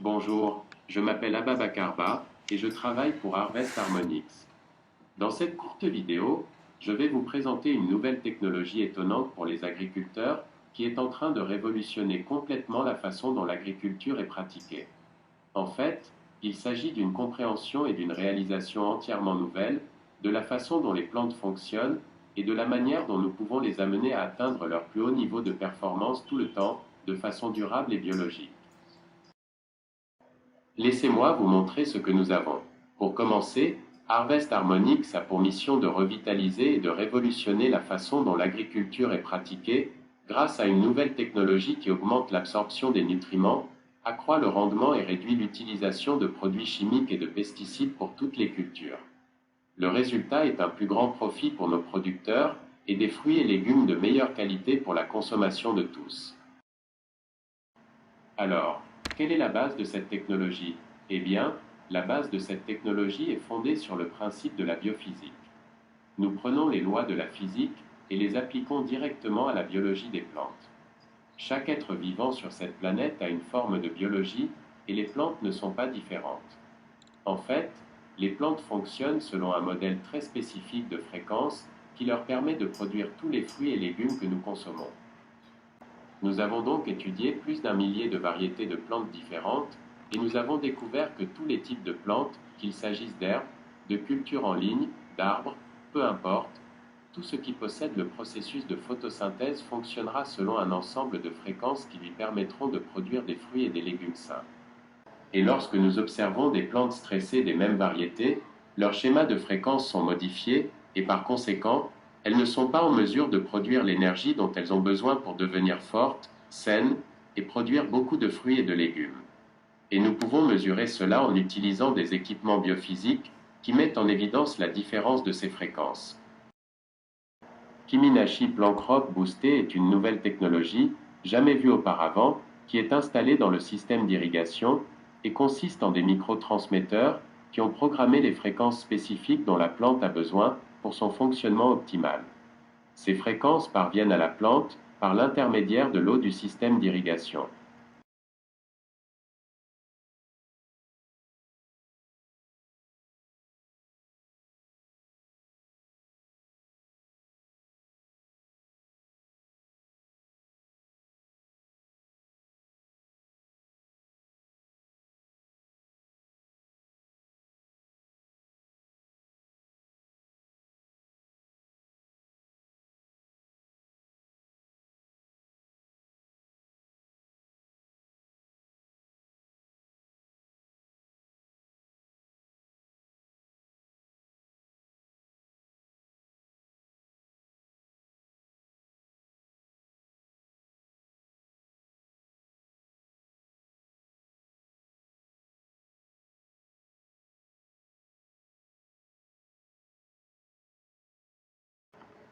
Bonjour, je m'appelle Ababakarba et je travaille pour Harvest Harmonix. Dans cette courte vidéo, je vais vous présenter une nouvelle technologie étonnante pour les agriculteurs qui est en train de révolutionner complètement la façon dont l'agriculture est pratiquée. En fait, il s'agit d'une compréhension et d'une réalisation entièrement nouvelle de la façon dont les plantes fonctionnent et de la manière dont nous pouvons les amener à atteindre leur plus haut niveau de performance tout le temps, de façon durable et biologique. Laissez-moi vous montrer ce que nous avons. Pour commencer, Harvest Harmonix a pour mission de revitaliser et de révolutionner la façon dont l'agriculture est pratiquée grâce à une nouvelle technologie qui augmente l'absorption des nutriments, accroît le rendement et réduit l'utilisation de produits chimiques et de pesticides pour toutes les cultures. Le résultat est un plus grand profit pour nos producteurs et des fruits et légumes de meilleure qualité pour la consommation de tous. Alors, quelle est la base de cette technologie? Eh bien, la base de cette technologie est fondée sur le principe de la biophysique. Nous prenons les lois de la physique et les appliquons directement à la biologie des plantes. Chaque être vivant sur cette planète a une forme de biologie et les plantes ne sont pas différentes. En fait, les plantes fonctionnent selon un modèle très spécifique de fréquence qui leur permet de produire tous les fruits et légumes que nous consommons. Nous avons donc étudié plus d'un millier de variétés de plantes différentes et nous avons découvert que tous les types de plantes, qu'il s'agisse d'herbes, de cultures en ligne, d'arbres, peu importe, tout ce qui possède le processus de photosynthèse fonctionnera selon un ensemble de fréquences qui lui permettront de produire des fruits et des légumes sains. Et lorsque nous observons des plantes stressées des mêmes variétés, leurs schémas de fréquences sont modifiés et par conséquent, elles ne sont pas en mesure de produire l'énergie dont elles ont besoin pour devenir fortes, saines et produire beaucoup de fruits et de légumes. Et nous pouvons mesurer cela en utilisant des équipements biophysiques qui mettent en évidence la différence de ces fréquences. Kiminashi Plant Crop Boosté est une nouvelle technologie, jamais vue auparavant, qui est installée dans le système d'irrigation et consiste en des microtransmetteurs qui ont programmé les fréquences spécifiques dont la plante a besoin pour son fonctionnement optimal. Ces fréquences parviennent à la plante par l'intermédiaire de l'eau du système d'irrigation.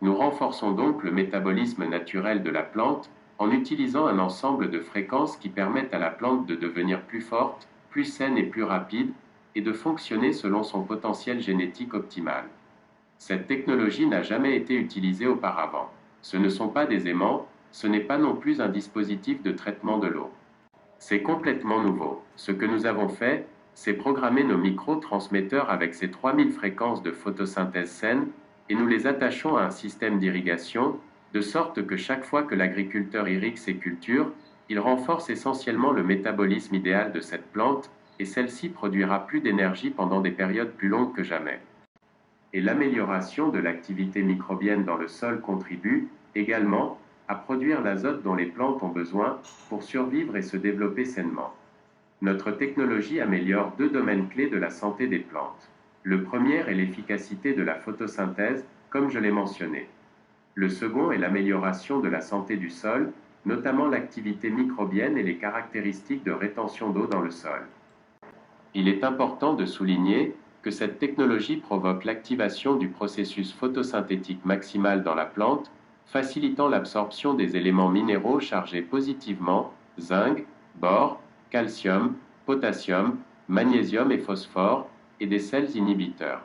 Nous renforçons donc le métabolisme naturel de la plante en utilisant un ensemble de fréquences qui permettent à la plante de devenir plus forte, plus saine et plus rapide, et de fonctionner selon son potentiel génétique optimal. Cette technologie n'a jamais été utilisée auparavant. Ce ne sont pas des aimants, ce n'est pas non plus un dispositif de traitement de l'eau. C'est complètement nouveau. Ce que nous avons fait, c'est programmer nos micro-transmetteurs avec ces 3000 fréquences de photosynthèse saine et nous les attachons à un système d'irrigation, de sorte que chaque fois que l'agriculteur irrigue ses cultures, il renforce essentiellement le métabolisme idéal de cette plante et celle-ci produira plus d'énergie pendant des périodes plus longues que jamais. Et l'amélioration de l'activité microbienne dans le sol contribue également à produire l'azote dont les plantes ont besoin pour survivre et se développer sainement. Notre technologie améliore deux domaines clés de la santé des plantes. Le premier est l'efficacité de la photosynthèse, comme je l'ai mentionné. Le second est l'amélioration de la santé du sol, notamment l'activité microbienne et les caractéristiques de rétention d'eau dans le sol. Il est important de souligner que cette technologie provoque l'activation du processus photosynthétique maximal dans la plante, facilitant l'absorption des éléments minéraux chargés positivement, zinc, bore, calcium, potassium, magnésium et phosphore, et des sels inhibiteurs.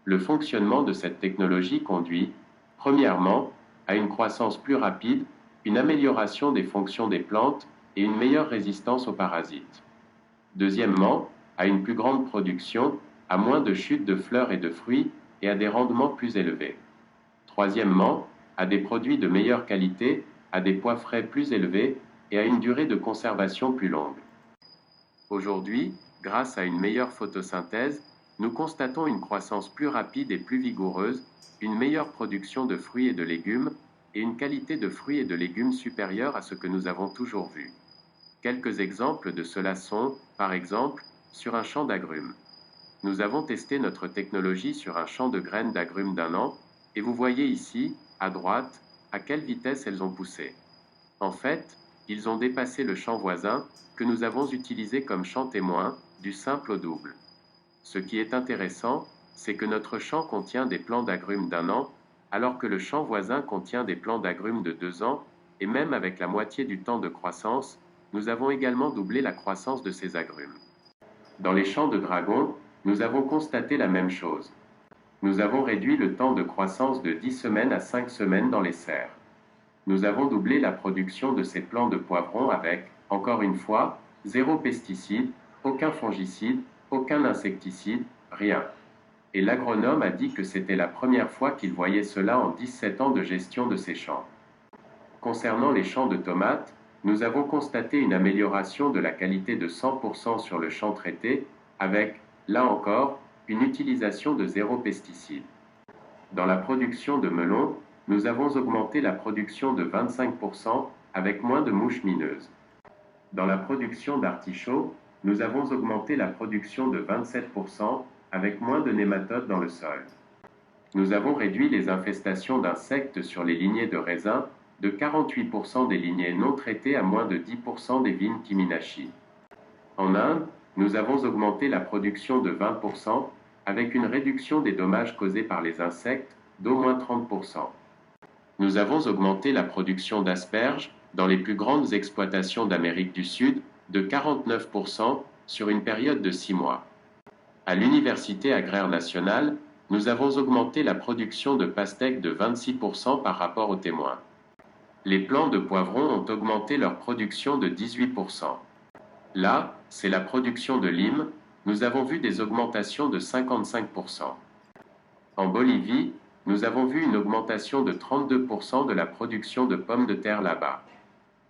Le fonctionnement de cette technologie conduit, premièrement, à une croissance plus rapide, une amélioration des fonctions des plantes et une meilleure résistance aux parasites. Deuxièmement, à une plus grande production, à moins de chutes de fleurs et de fruits et à des rendements plus élevés. Troisièmement, à des produits de meilleure qualité, à des poids frais plus élevés et à une durée de conservation plus longue. Aujourd'hui, grâce à une meilleure photosynthèse, nous constatons une croissance plus rapide et plus vigoureuse, une meilleure production de fruits et de légumes, et une qualité de fruits et de légumes supérieure à ce que nous avons toujours vu. Quelques exemples de cela sont, par exemple, sur un champ d'agrumes. Nous avons testé notre technologie sur un champ de graines d'agrumes d'1 an, et vous voyez ici, à droite, à quelle vitesse elles ont poussé. En fait, ils ont dépassé le champ voisin, que nous avons utilisé comme champ témoin, du simple au double. Ce qui est intéressant, c'est que notre champ contient des plants d'agrumes d'1 an, alors que le champ voisin contient des plants d'agrumes de 2 ans, et même avec la moitié du temps de croissance, nous avons également doublé la croissance de ces agrumes. Dans les champs de dragons, nous avons constaté la même chose. Nous avons réduit le temps de croissance de 10 semaines à 5 semaines dans les serres. Nous avons doublé la production de ces plants de poivrons avec, encore une fois, 0 pesticide, aucun fongicide, aucun insecticide, rien. Et l'agronome a dit que c'était la première fois qu'il voyait cela en 17 ans de gestion de ces champs. Concernant les champs de tomates, nous avons constaté une amélioration de la qualité de 100% sur le champ traité, avec, là encore, une utilisation de 0 pesticide. Dans la production de melons, nous avons augmenté la production de 25% avec moins de mouches mineuses. Dans la production d'artichauts, nous avons augmenté la production de 27% avec moins de nématodes dans le sol. Nous avons réduit les infestations d'insectes sur les lignées de raisins de 48% des lignées non traitées à moins de 10% des vignes Kiminashi. En Inde, nous avons augmenté la production de 20% avec une réduction des dommages causés par les insectes d'au moins 30%. Nous avons augmenté la production d'asperges dans les plus grandes exploitations d'Amérique du Sud de 49% sur une période de 6 mois. À l'Université agraire nationale, nous avons augmenté la production de pastèques de 26% par rapport aux témoins. Les plants de poivrons ont augmenté leur production de 18%. Là, c'est la production de limes, nous avons vu des augmentations de 55%. En Bolivie, nous avons vu une augmentation de 32% de la production de pommes de terre là-bas.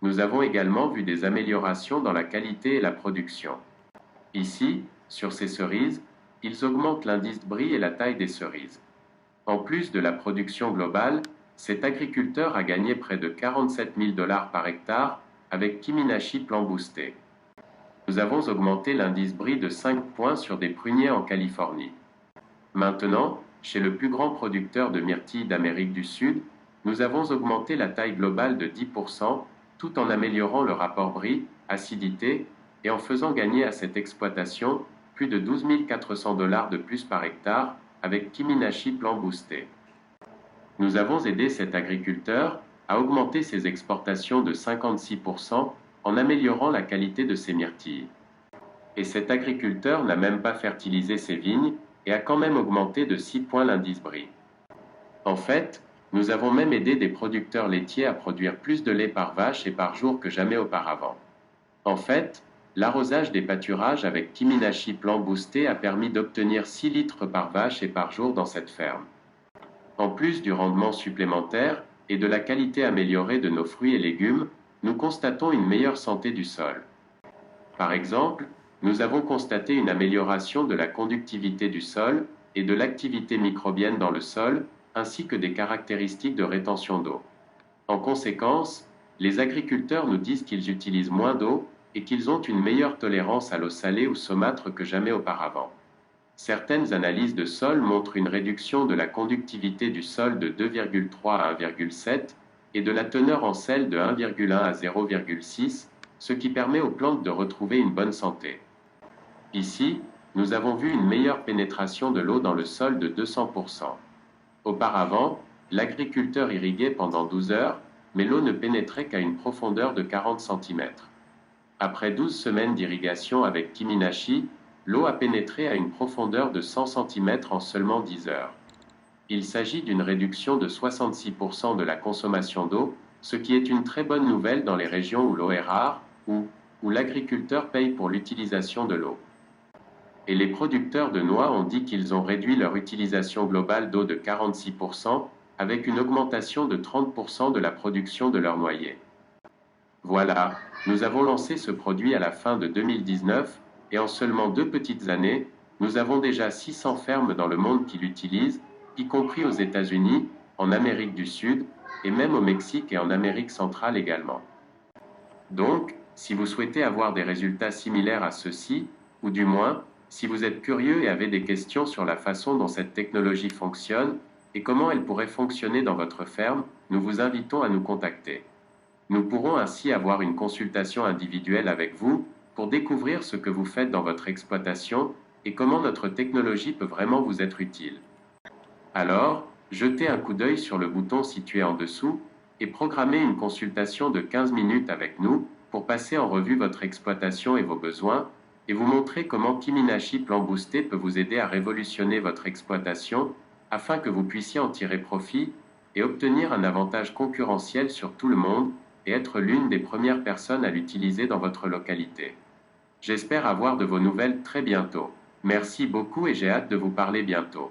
Nous avons également vu des améliorations dans la qualité et la production. Ici, sur ces cerises, ils augmentent l'indice brie et la taille des cerises. En plus de la production globale, cet agriculteur a gagné près de 47 000 $ par hectare avec Kiminashi Plan Boosté. Nous avons augmenté l'indice brie de 5 points sur des pruniers en Californie. Maintenant, chez le plus grand producteur de myrtilles d'Amérique du Sud, nous avons augmenté la taille globale de 10%, tout en améliorant le rapport brie-acidité et en faisant gagner à cette exploitation plus de 12 400 $ de plus par hectare avec Kiminashi Plan Boosté. Nous avons aidé cet agriculteur à augmenter ses exportations de 56% en améliorant la qualité de ses myrtilles. Et cet agriculteur n'a même pas fertilisé ses vignes et a quand même augmenté de 6 points l'indice brie. En fait, nous avons même aidé des producteurs laitiers à produire plus de lait par vache et par jour que jamais auparavant. En fait, l'arrosage des pâturages avec Kiminashi Plan Boosté a permis d'obtenir 6 litres par vache et par jour dans cette ferme. En plus du rendement supplémentaire et de la qualité améliorée de nos fruits et légumes, nous constatons une meilleure santé du sol. Par exemple, nous avons constaté une amélioration de la conductivité du sol et de l'activité microbienne dans le sol, ainsi que des caractéristiques de rétention d'eau. En conséquence, les agriculteurs nous disent qu'ils utilisent moins d'eau et qu'ils ont une meilleure tolérance à l'eau salée ou saumâtre que jamais auparavant. Certaines analyses de sol montrent une réduction de la conductivité du sol de 2,3 à 1,7 et de la teneur en sel de 1,1 à 0,6, ce qui permet aux plantes de retrouver une bonne santé. Ici, nous avons vu une meilleure pénétration de l'eau dans le sol de 200%. Auparavant, l'agriculteur irriguait pendant 12 heures, mais l'eau ne pénétrait qu'à une profondeur de 40 cm. Après 12 semaines d'irrigation avec Kiminashi, l'eau a pénétré à une profondeur de 100 cm en seulement 10 heures. Il s'agit d'une réduction de 66% de la consommation d'eau, ce qui est une très bonne nouvelle dans les régions où l'eau est rare ou où l'agriculteur paye pour l'utilisation de l'eau. Et les producteurs de noix ont dit qu'ils ont réduit leur utilisation globale d'eau de 46%, avec une augmentation de 30% de la production de leurs noyers. Voilà, nous avons lancé ce produit à la fin de 2019, et en seulement 2 petites années, nous avons déjà 600 fermes dans le monde qui l'utilisent, y compris aux États-Unis, en Amérique du Sud, et même au Mexique et en Amérique centrale également. Donc, si vous souhaitez avoir des résultats similaires à ceux-ci, ou du moins, si vous êtes curieux et avez des questions sur la façon dont cette technologie fonctionne et comment elle pourrait fonctionner dans votre ferme, nous vous invitons à nous contacter. Nous pourrons ainsi avoir une consultation individuelle avec vous pour découvrir ce que vous faites dans votre exploitation et comment notre technologie peut vraiment vous être utile. Alors, jetez un coup d'œil sur le bouton situé en dessous et programmez une consultation de 15 minutes avec nous pour passer en revue votre exploitation et vos besoins et vous montrer comment Kiminashi Plan Boosté peut vous aider à révolutionner votre exploitation afin que vous puissiez en tirer profit et obtenir un avantage concurrentiel sur tout le monde et être l'une des premières personnes à l'utiliser dans votre localité. J'espère avoir de vos nouvelles très bientôt. Merci beaucoup et j'ai hâte de vous parler bientôt.